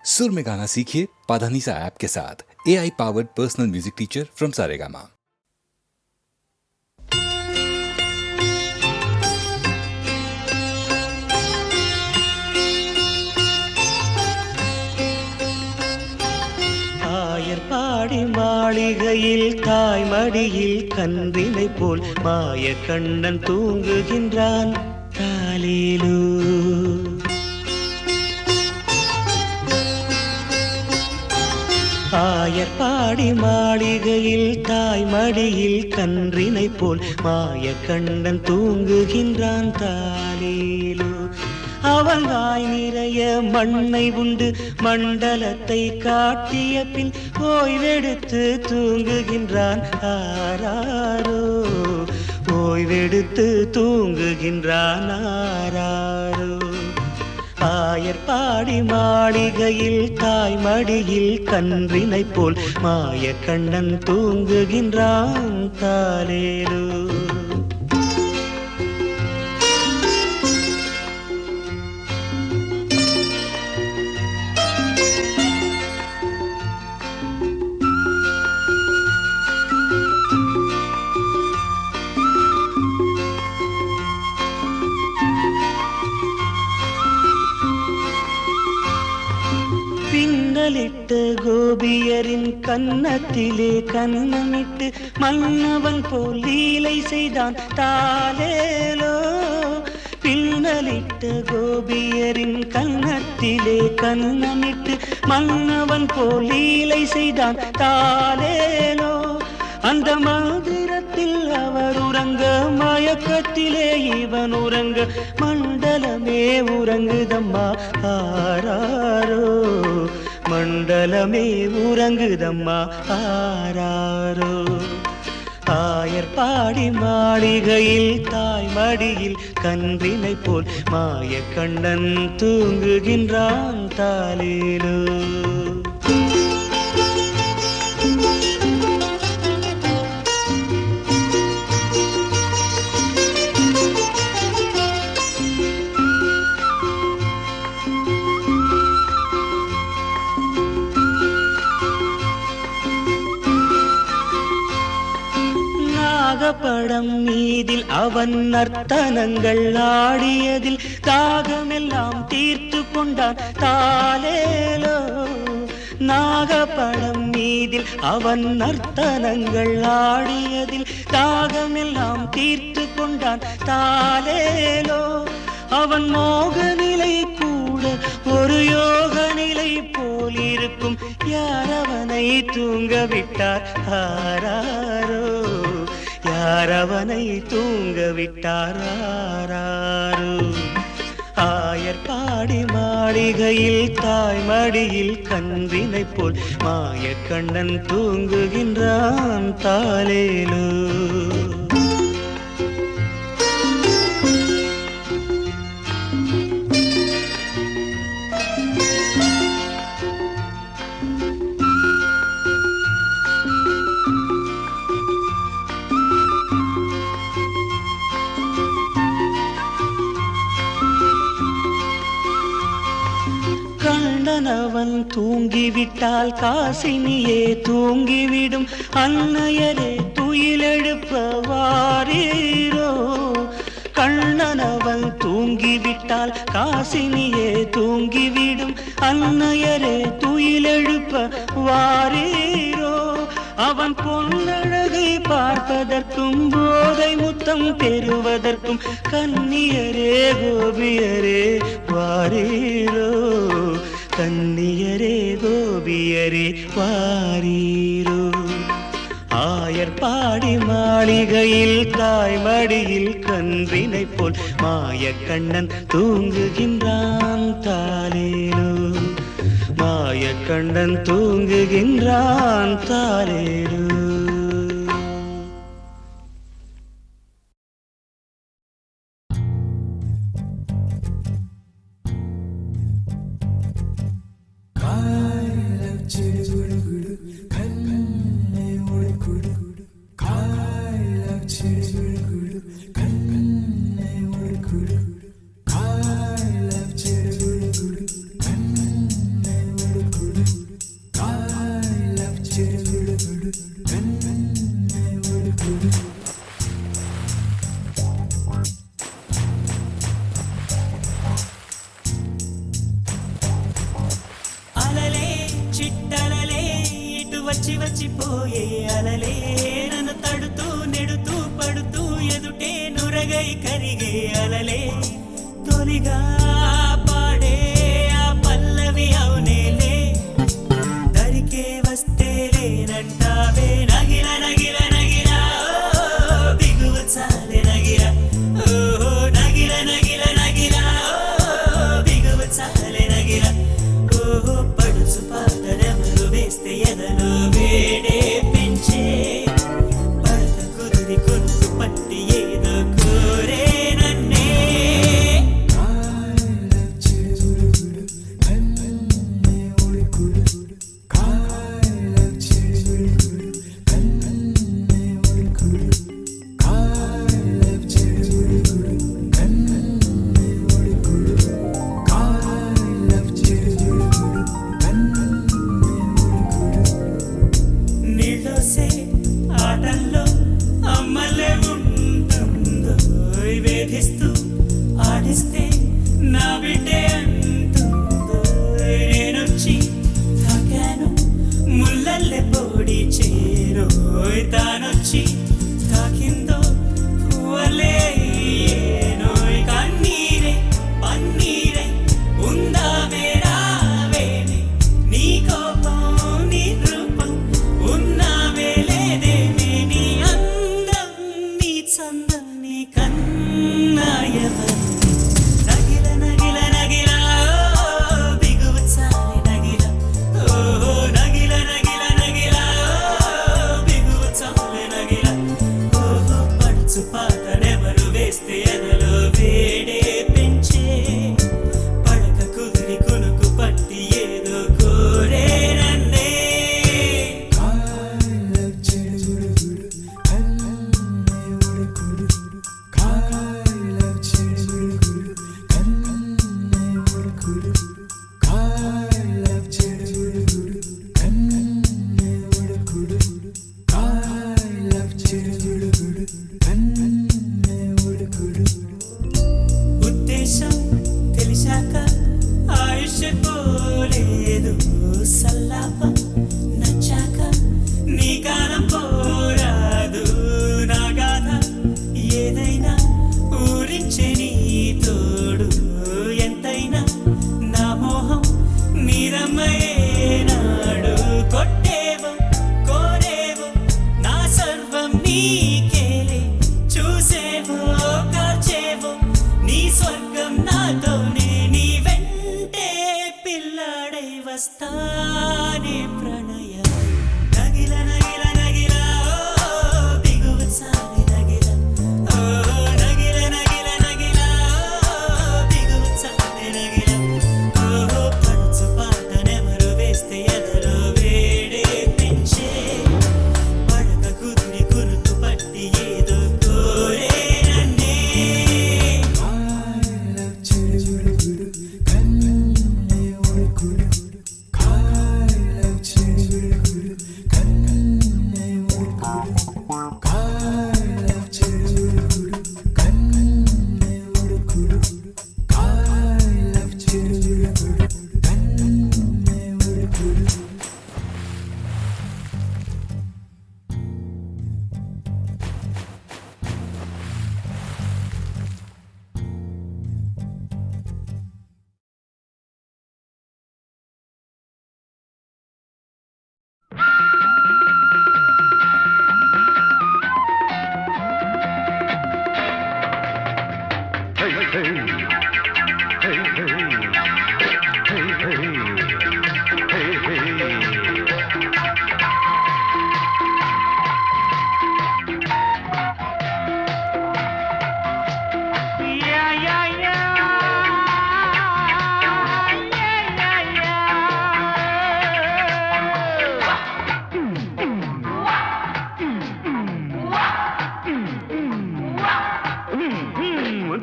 सुर में गाना सीखिए पाधानीसा ऐप के साथ। AI powered personal music teacher from Saregama. Ayarpadi மாளிகையில் தாய் மடியில் கன்றினை போல் மாய கண்ணன் தூங்குகின்றான் தாலேலோ. ஆயர்பாடி மாளிகையில் தாய் மடியில் கன்றினை போல் மாய கண்ணன் தூங்குகின்றான் தாலேலோ. அவன் வாய் நிறைய மண்ணை உண்டு மண்டலத்தை காட்டிய பின் ஓய்வெடுத்து தூங்குகின்றான் ஆராரோ. ஓய்வெடுத்து தூங்குகின்றான் ஆராரோ. ஆயர்பாடி மாளிகையில் தாய் மடியில் கன்றினை போல் மாய கண்ணன் தூங்குகின்றான் தாலேலோ. பின்னலிட்டு கோபியரின் கன்னத்திலே கன்னமிட்டு மன்னவன் போல் லீலை செய்தான் தாலேலோ. பின்னலிட்டு கோபியரின் கன்னத்திலே கன்னமிட்டு மன்னவன் போல் லீலை செய்தான் தாலேலோ. அந்த மந்திரத்தில் அவர் உறங்க மயக்கத்திலே இவன் உறங்க மண்டலமே உறங்குதம்மா ஆராரோ. மண்டலமே உறங்குதம்மா ஆராரோ. ஆயர்பாடி மாளிகையில் தாய் மடியில் கன்றினை போல் மாய கண்ணன் தூங்குகின்றான் தாலேலோ. படம் மீதில் அவன் நர்த்தனங்கள் ஆடியதில் தாகமெல்லாம் தீர்த்து கொண்டான் தாலேலோ. நாகப்படம் மீதில் அவன் நர்த்தனங்கள் ஆடியதில் தாகமெல்லாம் தீர்த்து கொண்டான் தாலேலோ. அவன் மோக நிலை கூட ஒரு யோக நிலை போல் இருக்கும். யார் அவனை தூங்க விட்டார் ஆராரோ. யார் அவனை தூங்க விட்டார் ஆராரோ. ஆயர்பாடி மாளிகையில் தாய் மடியில் கன்றினை போல் மாய கண்ணன் தூங்குகின்றான் தாலேலோ. கண்ணனவன் தூங்கிவிட்டால் காசினியே தூங்கிவிடும். அன்னையரே துயிலெழுப்ப வாரீரோ. கண்ணனவன் தூங்கிவிட்டால் காசினியே தூங்கிவிடும். அன்னையரே துயிலெழுப்ப வாரீரோ. அவன் பொன்னழகை பார்ப்பதற்கும் போதை முத்தம் பெறுவதற்கும் கன்னியரே கோபியரே வாரீரோ. கன்னியரே கோபியரே வாரீரோ. ஆயர்பாடி மாளிகையில் தாய் மடியில் கன்றினை போல் மாய கண்ணன் தூங்குகின்றான் தாலேலோ. மாய கண்ணன் தூங்குகின்றான் தாலேலோ. వచ్చి వచ్చిపోయే అలలే నన్ను తడుతూ నెడుతూ పడుతూ ఎదుటే నురగై కరిగే అలలే తొలిగా పాడే ఆ పల్లవి అవునేలే దరికే వస్తే లేనంటావే నగిల నగిల నగిల బిగువ చాలే నగిల ఓహో నగిల నగిల నగిల బిగువ చాలే నగిల ఓహో పడుచు పాటలెవరు వేస్తే ఎదలో వేడే పెంచే పడత కుదిరి కొనుకు పట్టి ఏదో కోరే నన్నే నీళ్ళోసే ఆటల్లో అమ్మలే ఉంటుందో వేధిస్తూ ఆడిస్తే నా బిడ్డే అంటుందో నేనొచ్చి తాకాను ముల్లల్లే పొడి చేరో తానొచ్చి తాకిందో పువ్వలే ఏనోయ్ కన్నీరే పన్నీరే ఉందా వేరావేనే నీ కోపం నీ రూపం ఉన్నావే లేదేమే నీ అందం నీ చందం నీ కన్నాయవరు నగిల నగిల నగిల బిగువ చాలి నగిల ఓహో నగిల నగిల నగిల బిగువ చాలి నగిల ఓహో పడుచు పాటలెవరు వేస్తే ఎదలో వేడే పెంచే పడక కుదిరి కొనుకు పట్టి ఏదో కోరే నన్నే ఉద్దేశం తెలిసాక ఆయుష్ పోలేదు సల్లాపం నచ్చాక నీ కాలం పోరాదు నా గాథ ఏదైనా ఊరించే నీ తోడు ఎంతైనా నా మోహం నీరమ్మయేనాడు కొట్టేవో కోరేవో నా సర్వం నీకేలే చూసేవో కార్చేవో నీ స్వర్గం నాతోనే నీ వెంటే పిల్లాడై వస్తానే ప్రణయం నగిల నగిల నగిల బిగువ చాలి నగిల ఓ నగిల నగిల నగిల బిగువ చాలి నగిల ఓ పడుచు పాటనెవరు వేస్తే ఎదలో వేడే పెంచే పడక కుదిరి కురుకు పట్టి ఏదో కోరే నన్నే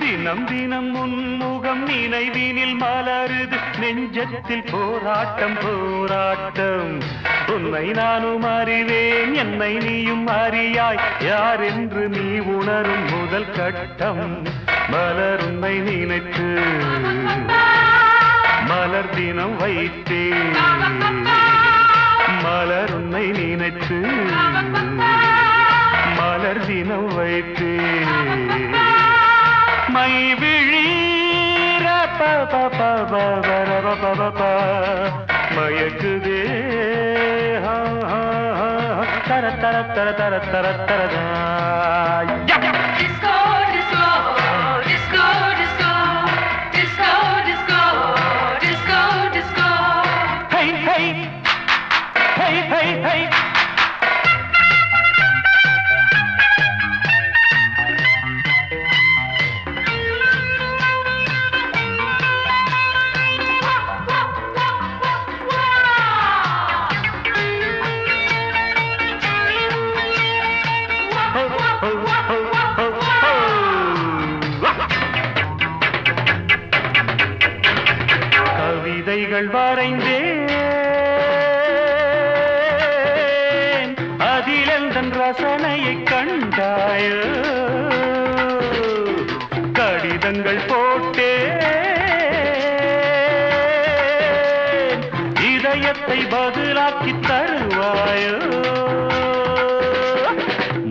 தினம் தினம் உன்முகம் நினைவினில் மலருது நெஞ்சத்தில் போராட்டம் போராட்டம் உன்னை நானும் அறிவேன் என்னை நீயும் அறியாய் யார் என்று நீ உணரும் முதல் கட்டம் மலர் உன்னை நினைத்து மலர் தினம் வைத்தேன் மலர் உன்னை நினைத்து மலர் தினம் வைத்து மை விழீர மயக்குதே தர தர தர தர தர தரதா கவிதைகள் வரைந்தேன் அதிலெந்தன் ரசனையை கண்டாயோ கடிதங்கள் போட்டேன் இதயத்தை பதிலாக்கி தருவாயோ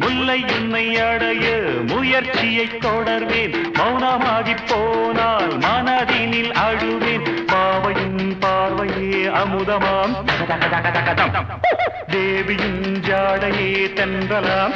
முல்லை உன்னை அடைய முயற்சியை தொடர்வேன் மௌனமாகி போனால் மனதினில் அழுவேன் பாவையின் பார்வையே அமுதமாம் தேவியின் ஜாடையே தென்றலாம்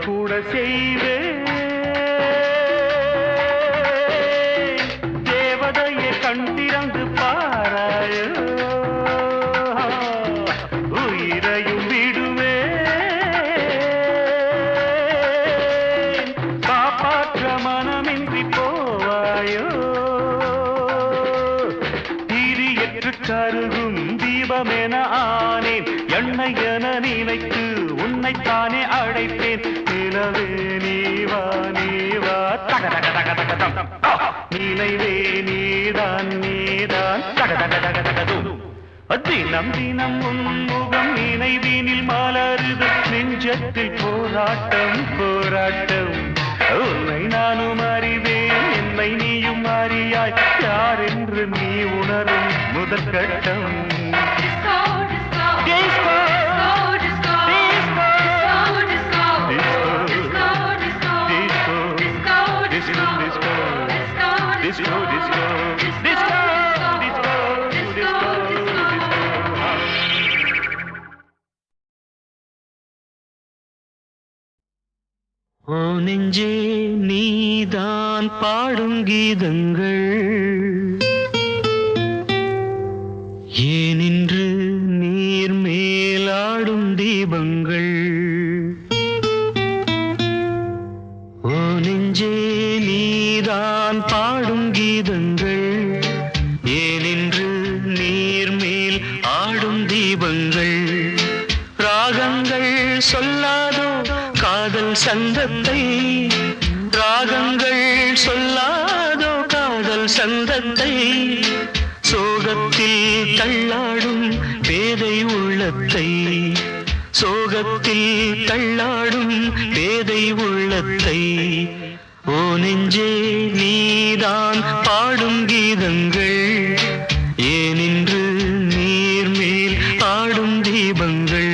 கூட செய்வேன் தேவதையை கண்டிரந்து பாராயோ உயிரையும் விடுவேன் காப்பாற்ற மனமின்றி போவாயோ திரியற்று கருகும் தீபமென ஆனேன் எண்ணெய் என நினைத்து உன்னைத்தானே அழைப்பேன் நிலவே நீவா நீவா தக தக தக தக தம் நினைவே நீதான் நீதான் தக தக தக தக தும் தினம் தினம் உன்முகம் நினைவினில் மலருது நெஞ்சத்தில் போராட்டம் போராட்டம் உன்னை நானும் அறிவேன் என்னை நீயும் அறியாய் யார் என்று நீ உணரும் முதற்கட்டம் Disco, disco, disco, disco, disco, disco. ஓ நெஞ்சே நீதான் பாடும் கீதங்கள் ஏனின்று நீர் மேலாடும் தீபங்கள் ஓ நெஞ்சே நீதான் பாடும் கீதங்கள் ஏனின்று நீர் மேல் ஆடும் தீபங்கள் ராகங்கள் சொல்லாதோ காதல் சந்தத்தை ராகங்கள் சொல்லாதோ காதல் சந்தத்தை சோகத்தில் தள்ளாடும் பேதை உள்ளத்தை சோகத்தில் தள்ளாடும் பேதை உள்ளத்தை ஓ நெஞ்சே நீதான் பாடும் கீதங்கள் ஏனின்று நீர் மேல் ஆடும் தீபங்கள்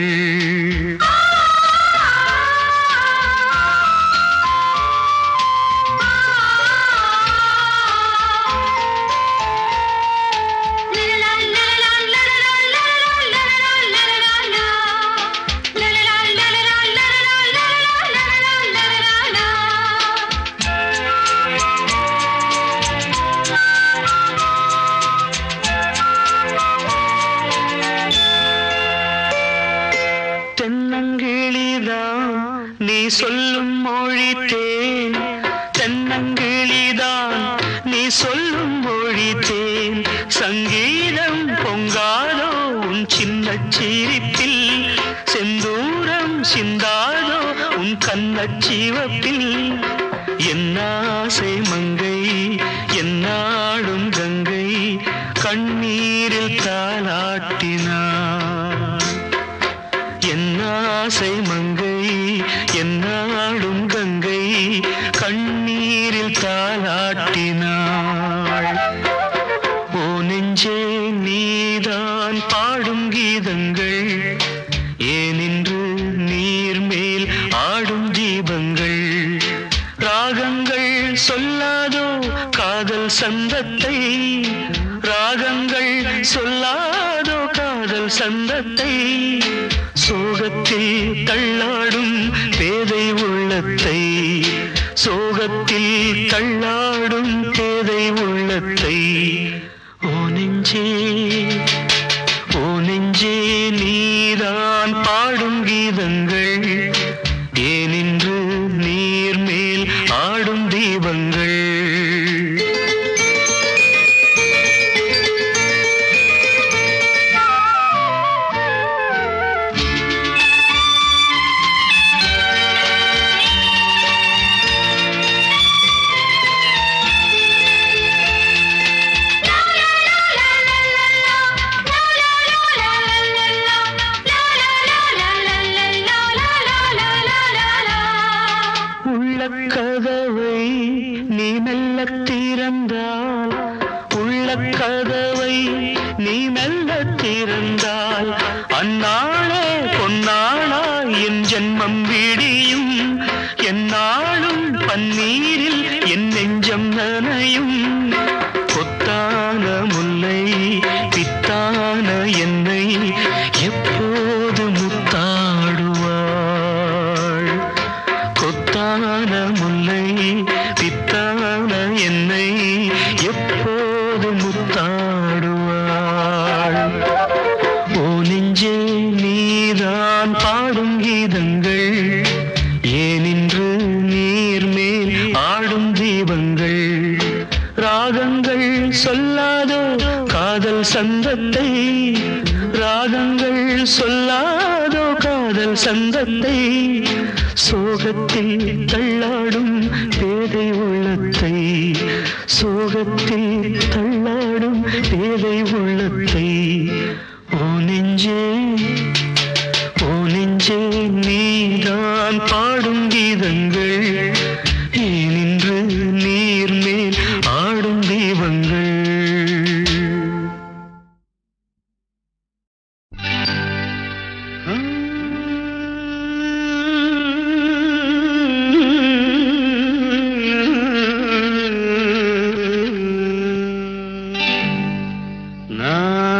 சொல்லும் மொழி தேன் சங்கீதம் பொங்காதோ உன் சின்ன சிரிப்பில் செந்தூரம் சிந்தாதோ உன் கண்ணச்சிவப்பில் என்னாசை மங்கை என்னாடும் கங்கை கண்ணீரில் தாலாட்டினார் என்னாசை மங்கை என்னாடும் கங்கை கண்ணீரில் தாலாட்டினாள் ஓ நெஞ்சே நீதான் பாடும் கீதங்கள் ஏனின்று நீர் மேல் ஆடும் தீபங்கள் ராகங்கள் சொல்லாதோ காதல் சந்தத்தை ராகங்கள் சொல்லாதோ காதல் சந்தத்தை சோகத்தில் தள்ளாடும் பேதை உள்ளத்தை சோகத்தில் தள்ளாடும் பேதை உள்ளத்தை ஓ நெஞ்சே நீதான் பாடும் கீதங்கள் ஏனின்று நீர் மேல் ஆடும் தீபங்கள் கதவை நீ மெல்ல திறந்தால் உள்ள கதவை நீ மெல்ல திறந்தால் அந்நாளே பொன்னாளா என் ஜென்மம் விடியும் என்னாலும் பன்னீரில் என் நெஞ்சம் நனையும் கொத்தான முல்லை பித்தான என்னை எப்போது முத்தாடுவாள் கொத்தான முல்லை பித்தான என்னை எப்போது முத்தாடுவாள் ஓ நெஞ்சே நீதான் பாடும் கீதங்கள் ஏனின்று நீர் மேல் ஆடும் தீபங்கள் ராகங்கள் சொல்லாதோ காதல் சந்தத்தை ராகங்கள் சொல்லாதோ காதல் சந்தத்தை சோகத்தில் தள்ளாடும் பேதை உள்ளத்தை சோகத்தில் தள்ளாடும் பேதை உள்ளத்தை ஓ நெஞ்சே நீதான் பாடும் கீதங்கள் ஏனின்று நீர் மேல் ஆடும் தீபங்கள்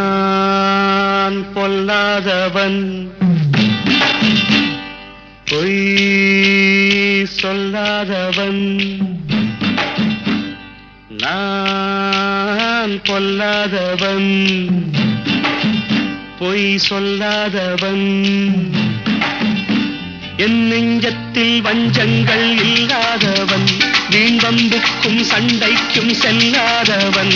நான் பொல்லாதவன் பொய் சொல்லாதவன் நான் பொல்லாதவன் பொய் சொல்லாதவன் என் நெஞ்சத்தில் வஞ்சங்கள் இல்லாதவன் வீண்வம்புக்கும் சண்டைக்கும் செல்லாதவன்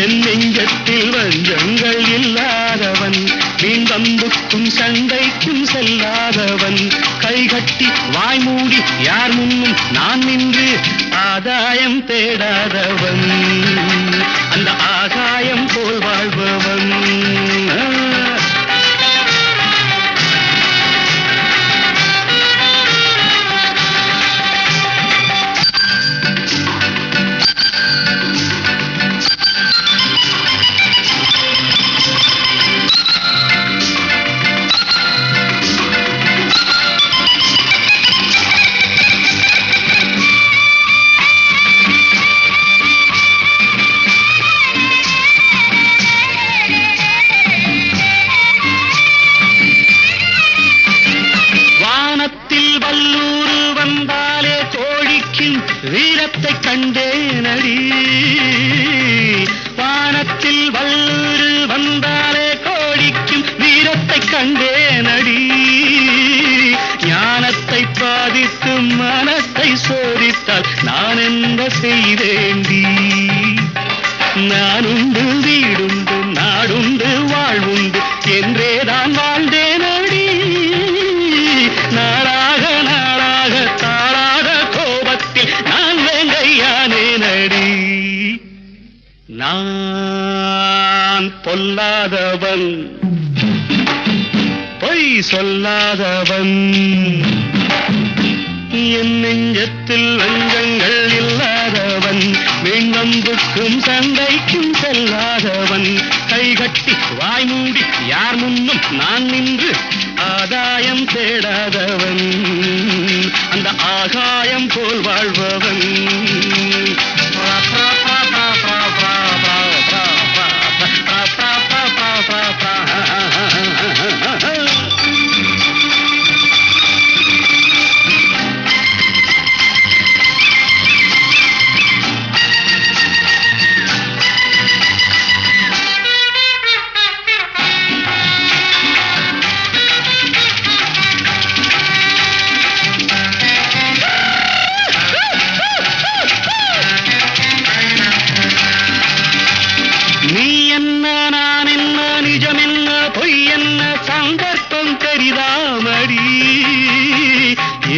என் நெஞ்சத்தில் வஞ்சங்கள் இல்லாதவன் வீண்வம்புக்கும் சண்டைக்கும் செல்லாதவன் கைகட்டி வாய் மூடி யார் முன்னும் நான் நின்று ஆதாயம் தேடாதவன் அந்த ஆகாயம் போல் வாழ்பவன் வீரத்தை கண்டேனடி வானத்தில் வல்லூரு வந்தாலே கோடிக்கும் வீரத்தை கண்டேனடி ஞானத்தை பாதித்து மனத்தை சோதித்தால் நான் என்ன செய்தேண்டி நானுண்டு வீடுண்டு நாடுண்டு வாழ்வுண்டு என்றேதான் வாழ்ந்தேனடி. நாளாக நாளாக தாளாத கோபத்தில் நான் வேங்கையானேனடி. நான் பொல்லாதவன், பொய் சொல்லாதவன், என் நெஞ்சத்தில் வஞ்சங்கள் இல்லாதவன், வீண்வம்புக்கும் சண்டைக்கும் செல்லாதவன், கைகட்டி வாய் மூடி யார் முன்னும் நான் நின்று ஆதாயம் தேடாதவன், அந்த ஆகாயம் போல் வாழ்பவன்.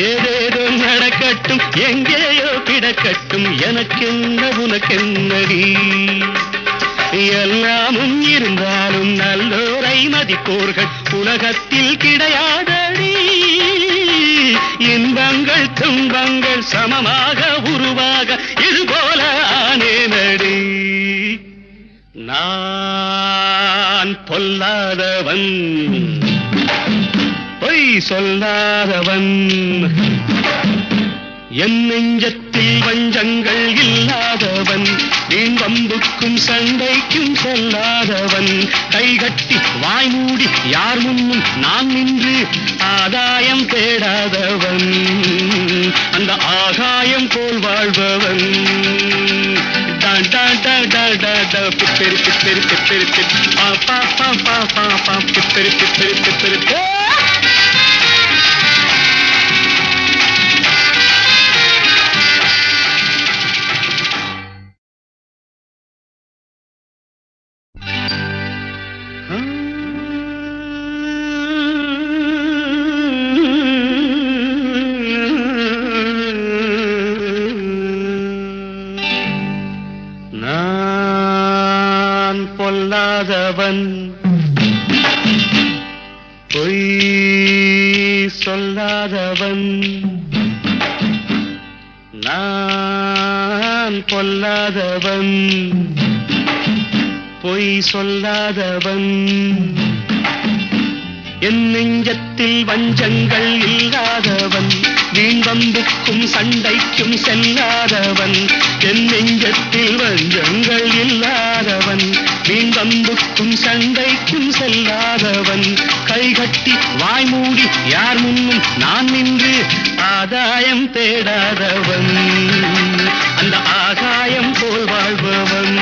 ஏதேதோ நடக்கட்டும் எங்கேயோ கிடக்கட்டும் எனக்கென்ன உனக்கென்னடி. எல்லாமும் இருந்தாலும் நல்லோரை மதிப்போர்கள் உலகத்தில் கிடையாதடி. இன்பங்கள் துன்பங்கள் சமமாக உருவாக இதுபோல ஆனேனடி. நான் பொல்லாதவன், பொய் சொல்லாதவன், என் நெஞ்சத்தில் வஞ்சங்கள் இல்லாதவன், வீண்வம்புக்கும் சண்டைக்கும் செல்லாதவன், கைகட்டி வாய் மூடி யார் முன்னும் நான் நின்று ஆதாயம் தேடாதவன், அந்த ஆகாயம் போல் வாழ்பவன். பிப்பெரு பிப்பெரு பிப்பெரு பா பா பா பா பா பா பிப்பெரு பிப்பெரு பிப்பெரு. நான் பொல்லாதவன், பொய் சொல்லாதவன், நான் பொல்லாதவன், பொய் சொல்லாதவன், என் நெஞ்சத்தில் வஞ்சங்கள் இல்லாதவன், வீண்வம்புக்கும் சண்டைக்கும் செல்லாதவன், என் நெஞ்சத்தில் வஞ்சங்கள் இல்லாதவன், வீண்வம்புக்கும் சண்டைக்கும் செல்லாதவன், கைகட்டி வாய் மூடி யார் முன்னும் நான் நின்று ஆதாயம் தேடாதவன், அந்த ஆகாயம் போல் வாழ்பவன்.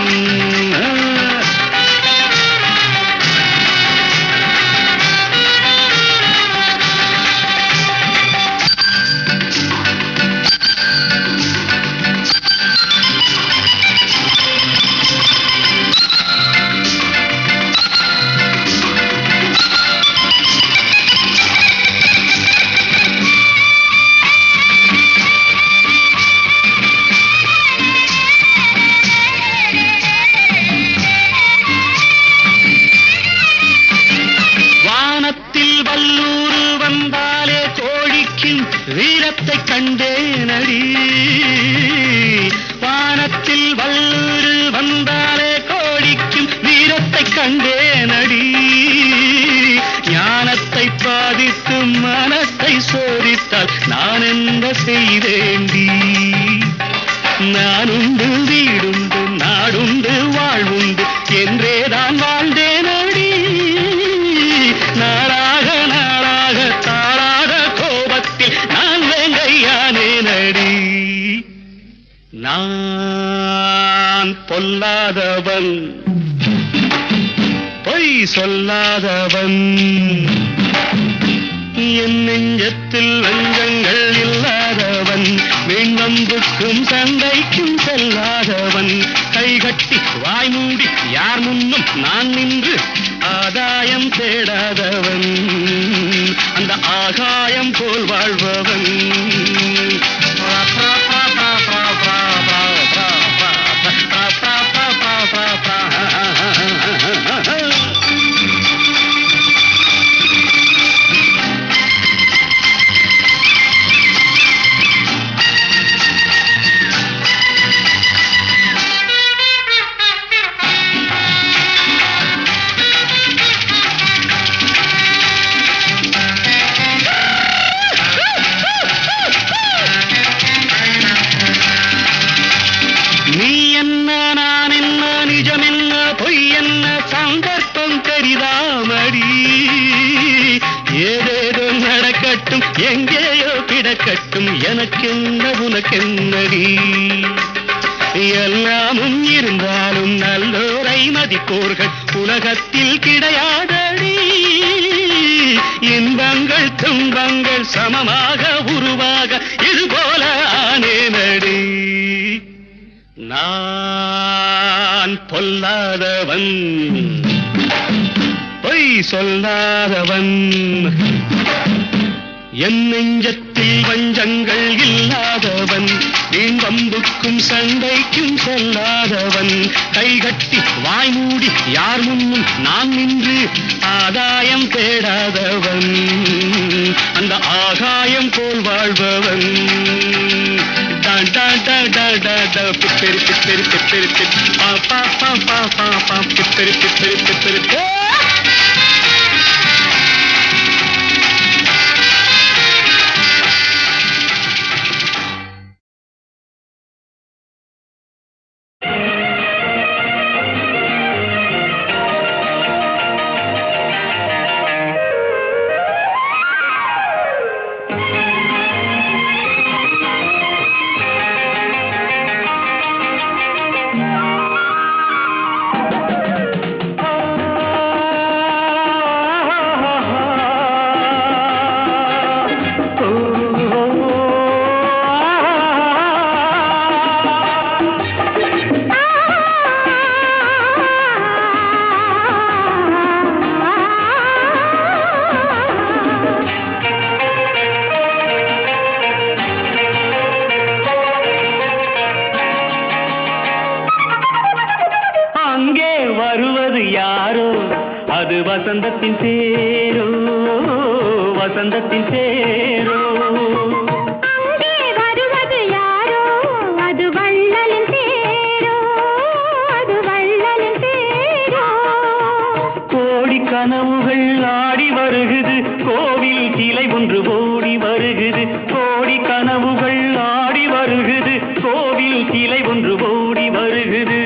வீரத்தை கண்டேனடி. வானத்தில் வல்லூரு வந்தாலே கோடிக்கும் வீரத்தை கண்டேனடி. ஞானத்தை பாதித்து மனத்தை சோதித்தால் நான் என்ன செய்தேண்டி. நானுண்டு வீடுண்டு நாடுண்டு வாழ்வுண்டு என்றேதான் வாழ்ந்தேனடி. நாளாக நாளாக தாளாத கோபத்தில் நான் வேங்கையானேனடி. நான் பொல்லாதவன், பொய் சொல்லாதவன், என் நெஞ்சத்தில் வஞ்சங்கள் இல்லாதவன், வீண்வம்புக்கும் சண்டைக்கும் செல்லாதவன், கைகட்டி வாய் மூடி யார் முன்னும் நான் நின்று ஆதாயம் தேடாதவன் அந்த ஆகாயம் போல் வாழ்பவன் ஏதேதோ நடக்கட்டும் எங்கேயோ கிடக்கட்டும் எனக்கென்ன உனக்கென்னடி எல்லாமும் இருந்தாலும் நல்லோரை மதிப்போர்கள் உலகத்தில் கிடையாதடி இன்பங்கள் துன்பங்கள் சமமாக உருவாக இதுபோல ஆனேனடி நான் பொல்லாதவன் பொய் சொல்லாதவன் என் நெஞ்சத்தில் வஞ்சங்கள் இல்லாதவன் வீண்வம்புக்கும் சண்டைக்கும் செல்லாதவன் கைகட்டி வாய் மூடி யார் முன்னும் நான் நின்று ஆதாயம் தேடாதவன் அந்த ஆகாயம் போல் வாழ்பவன் பிப்பெரு பிப்பெரு பிப்பெரு பா பா பா பா பா பா பிப்பெரு பிப்பெரு பிப்பெரு அது வசந்தத்தின் தேரோ வசந்தத்தின் தேரோ அங்கே வருவது யாரோ அது வள்ளலின் தேரோ அது வள்ளலின் தேரோ கோடி கனவுகள் ஆடி வருகுது கோவில் சிலை ஒன்று ஓடி வருகுது கோடி கனவுகள் ஆடி வருகுது கோவில் சிலை ஒன்று ஓடி வருகுது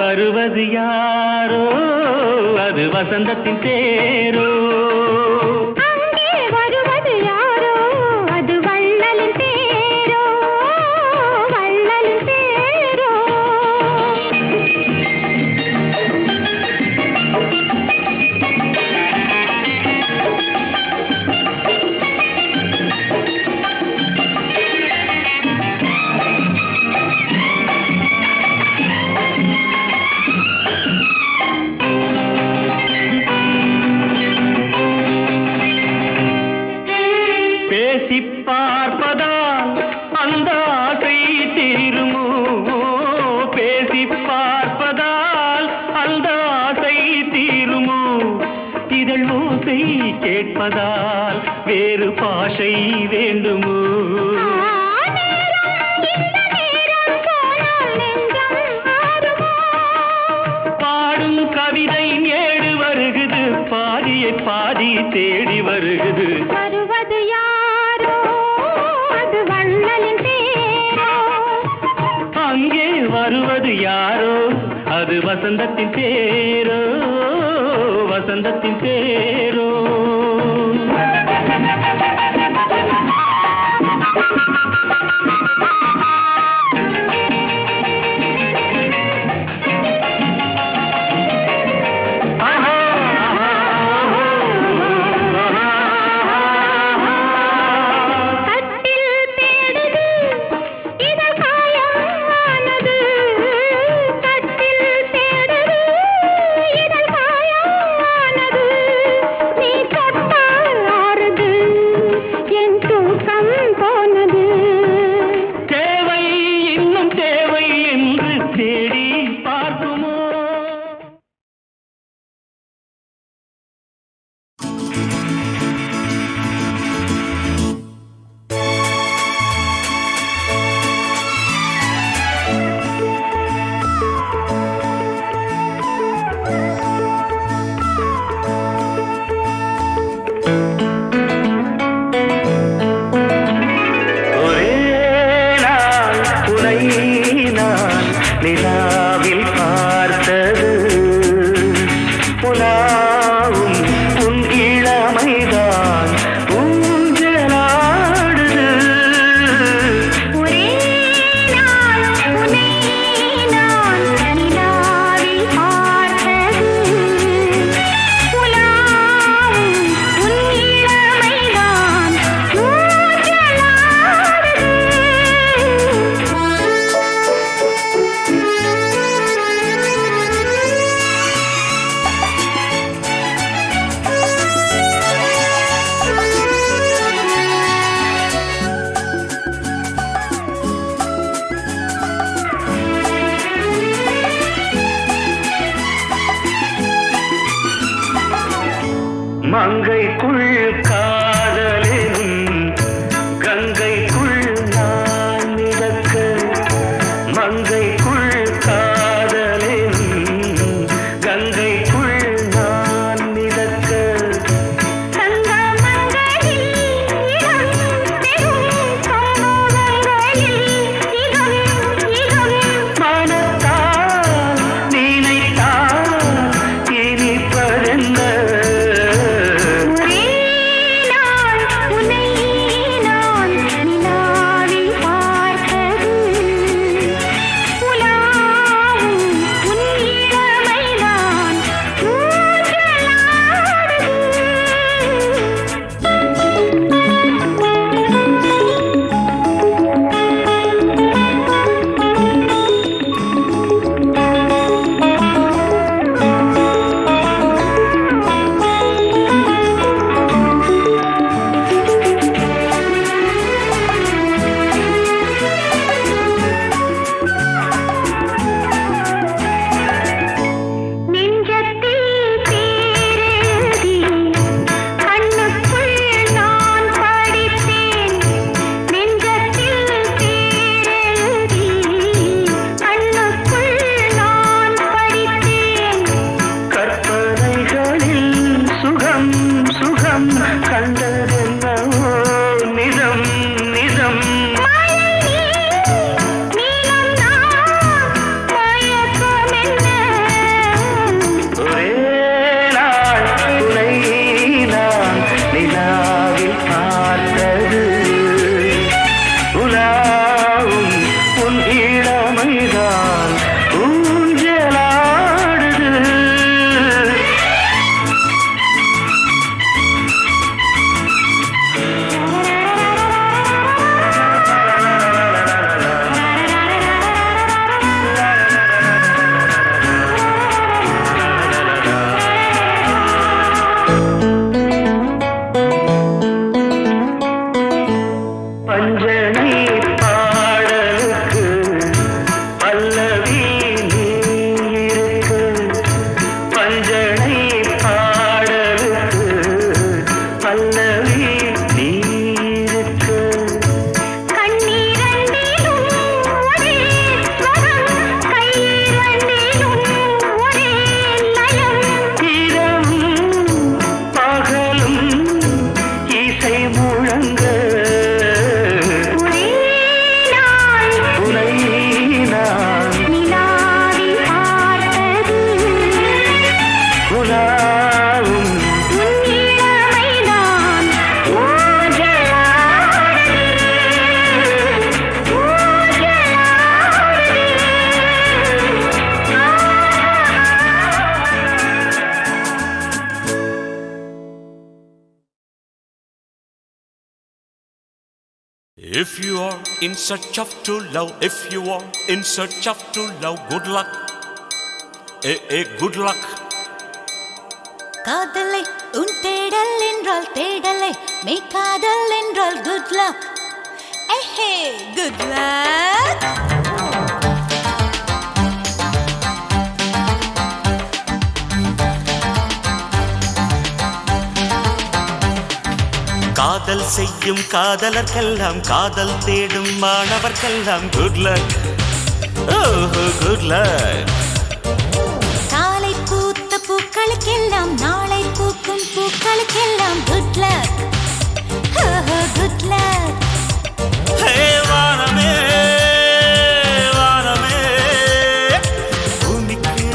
வருவது யாரோ அது வசந்தத்தின் தேரோ அங்கே வருவது யாரோ அது வள்ளலின் தேரோ வள்ளலின் தேரோ பார்ப்பதால் அந்த ஆசை தீருமோ பேசி பார்ப்பதால் அந்த ஆசை தீருமோ இதழ் ஓசை கேட்பதால் வேறு பாஷை வேண்டுமோ பாடும் கவிதை ஏடு வருகுது பாதியை பாதி தேடி வருகுது வருவது யாரோ அது வள்ளலின் தேரோ அங்கே வருவது யாரோ அது வசந்தத்தின் தேரோ வசந்தத்தின் தேரோ கட்டில் If you are in search of true love, if you are in search of true love, good luck. Good luck. காதலை உன் தேடல் என்றால் தேடலை மே காதல் என்றால் good luck. ஏஹே good luck. காதல் செய்யும் காதலர்க்கெல்லாம் காதல் தேடும் மாணவர்க்கெல்லாம் குட் லக். ஓஹோ குட் லக். காலை பூத்த பூக்களுக்கெல்லாம் நாளை பூக்கும் பூக்களுக்கெல்லாம் good luck. ஓஹோ good luck. ஹே வானமே வானமே பூமிக்கு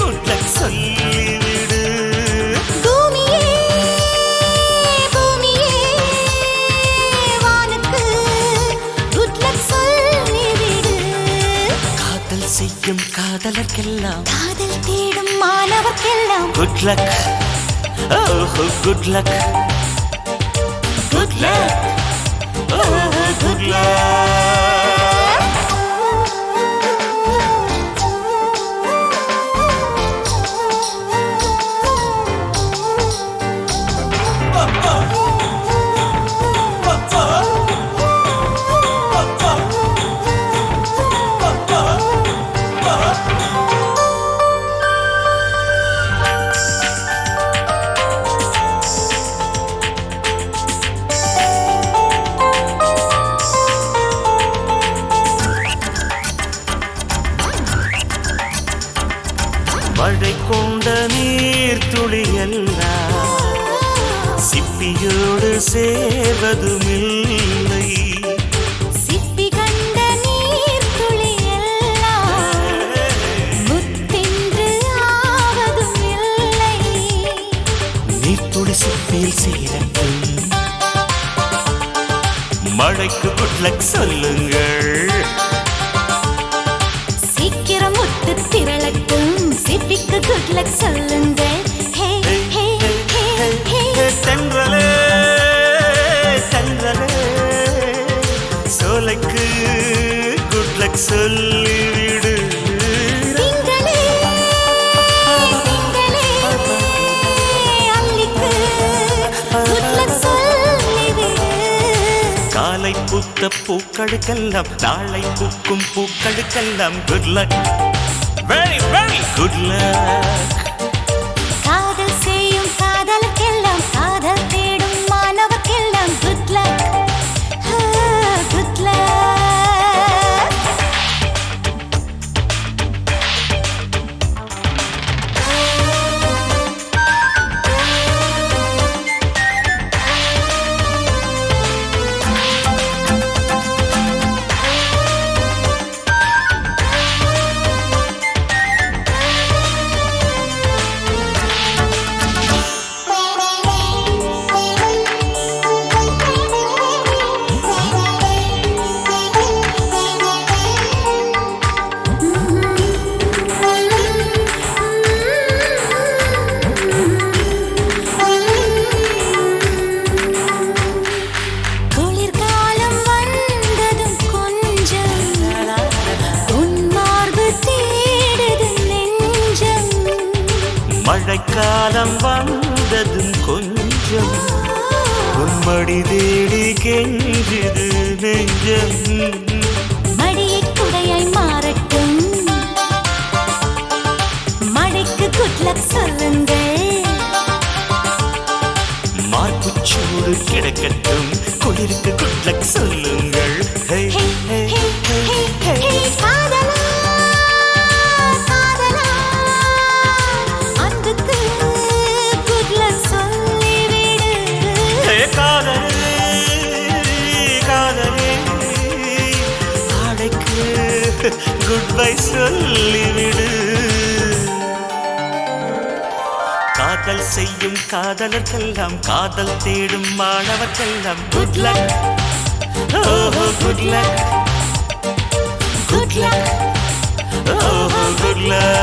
குட் லக் சொல்லிவிடு. பூமியே பூமியே வானுக்கு good luck சொல்லிவிடு. காதல் செய்யும் காதலர்க்கெல்லாம் காதல் தேடும் மாணவர்க்கெல்லாம் good luck. ஓஹோ good luck. Good luck. Oh, good luck. மழை கொண்ட நீர் துளியெல்லாம் சிப்பியோடு சேர்வதுமில்லை. சிப்பி கண்ட நீர் துளியெல்லாம் முத்தென்று ஆவதும் இல்லை. நீர்த்துளி சிப்பில் சேரட்டும், மழைக்கு குட் லக் சொல்லுங்கள். சீக்கிரம் முத்து திரளட்டும், சிப்பிக்கு good luck சொல்லுங்கள். ஹே ஹே ஹே ஹே தென்றலே தென்றலே சோலைக்கு குட் லக் சொல்லிவிடு. திங்களே திங்களே அல்லிக்கு good luck சொல்லிவிடு. காலை பூத்த பூக்களுக்கெல்லாம் நாளை பூக்கும் பூக்களுக்கெல்லாம் good luck. Very very good luck. காதல் செய்யும் காதலுக்கெல்லாம் காதல் தேடும் மாணவர்க்கெல்லாம் good luck. good luck. குளிர்காலம் வந்ததும் கொஞ்சம் உன் மார்பு தேடுது நெஞ்சம். மழைக்காலம் வந்ததும் கொஞ்சம் உம்மடி தேடி கெஞ்சுது நெஞ்சம். மடியை குடையாய் மாறட்டும், மழைக்கு good luck சொல்லுங்கள். மார்புச்சூடு கிடக்கட்டும், குளிருக்கு குட் லக் சொல்லுங்கள். ஹே ஹே ஹே ஹே ஹே ஹே ஹே காதலா காதலா அன்புக்கு good luck சொல்லிவிடு. ஹே காதலே காதலே ஆடைக்கு குட் பை சொல்லிவிடு. காதல் செய்யும் காதலர்க்கெல்லாம் காதல் தேடும் மாணவர்க்கெல்லாம் குட் லக். ஓஹோ குட் லக். Good luck. ஓஹோ குட் லக்.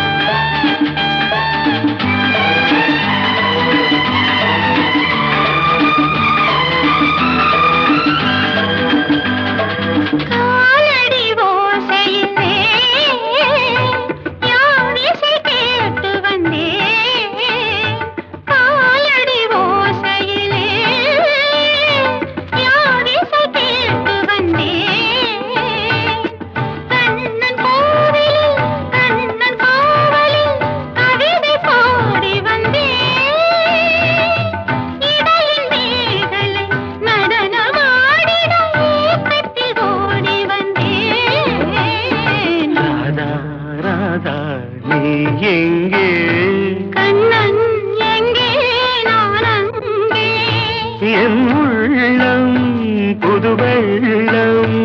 கண்ணன் எங்கே நான் அங்கே என் உள்ளம் புது வெள்ளம்